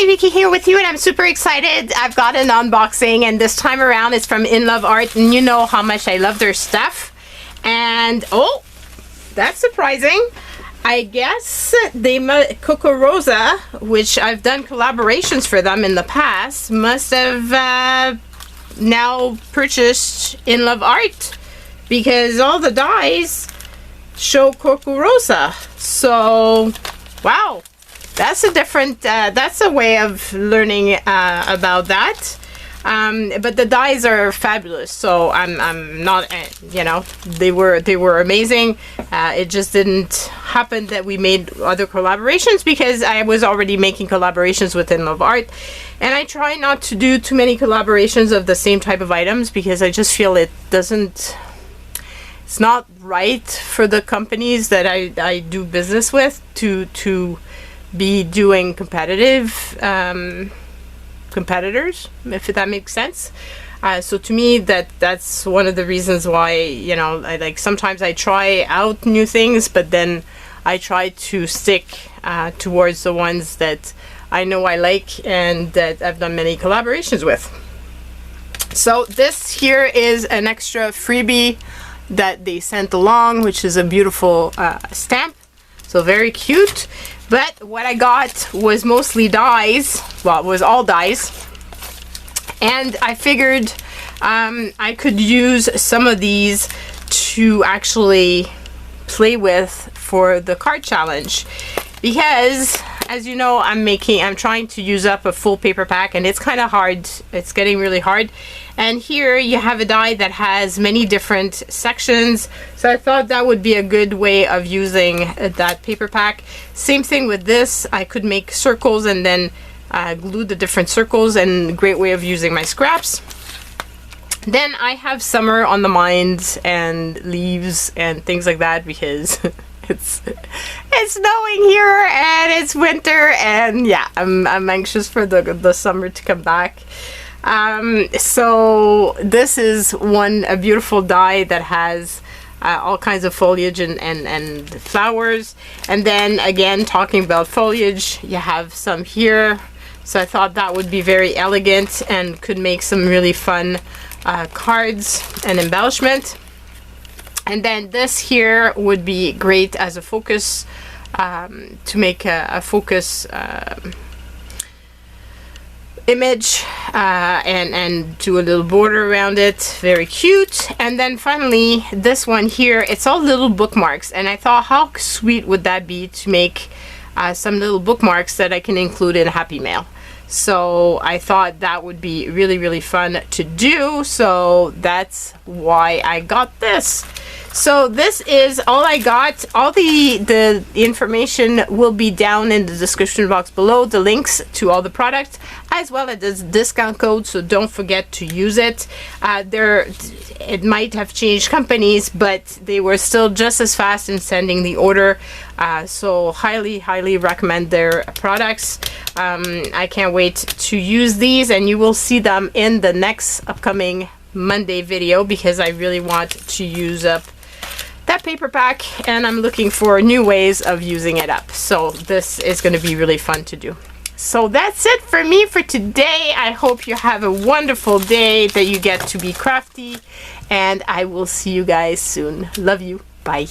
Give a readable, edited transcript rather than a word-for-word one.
Vicky here with you, and I'm super excited. I've got an unboxing, and this time around it's from Inloveart, and you know how much I love their stuff. And oh, that's surprising. I guess they Coco Rosa, which I've done collaborations for them in the past, must have now purchased Inloveart, because all the dies show Coco Rosa. So wow, that's a different that's a way of learning about that. But the dies are fabulous, so I'm not, you know, they were amazing. It just didn't happen that we made other collaborations, because I was already making collaborations with Inloveart, and I try not to do too many collaborations of the same type of items, because I just feel it's not right for the companies that I do business with to be doing competitors, if that makes sense. So to me, that's one of the reasons why, you know, sometimes I try out new things, but then I try to stick towards the ones that I know I like and that I've done many collaborations with. So this here is an extra freebie that they sent along, which is a beautiful stamp, so very cute. But what I got was mostly dies. Well, it was all dies, and I figured I could use some of these to actually play with for the card challenge, because as you know, I'm trying to use up a full paper pack, and it's kind of hard. It's getting really hard. And here you have a die that has many different sections, so I thought that would be a good way of using that paper pack. Same thing with this. I could make circles and then glue the different circles, and great way of using my scraps. Then I have summer on the mind and leaves and things like that, because it's snowing here and it's winter, and yeah, I'm anxious for the summer to come back. So this is a beautiful die that has all kinds of foliage and flowers. And then again, talking about foliage, you have some here. So I thought that would be very elegant and could make some really fun cards and embellishment. And then this here would be great as a focus, to make a focus image, and do a little border around it. Very cute. And then finally, this one here, it's all little bookmarks, and I thought, how sweet would that be to make some little bookmarks that I can include in Happy Mail. So I thought that would be really, really fun to do, so that's why I got this. So this is all I got. All the information will be down in the description box below, the links to all the products, as well as this discount code, so don't forget to use it. It might have changed companies, but they were still just as fast in sending the order, so highly recommend their products. I can't wait to use these, and you will see them in the next upcoming Monday video, because I really want to use up that paper pack, and I'm looking for new ways of using it up. So this is going to be really fun to do. So that's it for me for today. I hope you have a wonderful day, that you get to be crafty, and I will see you guys soon. Love you. Bye.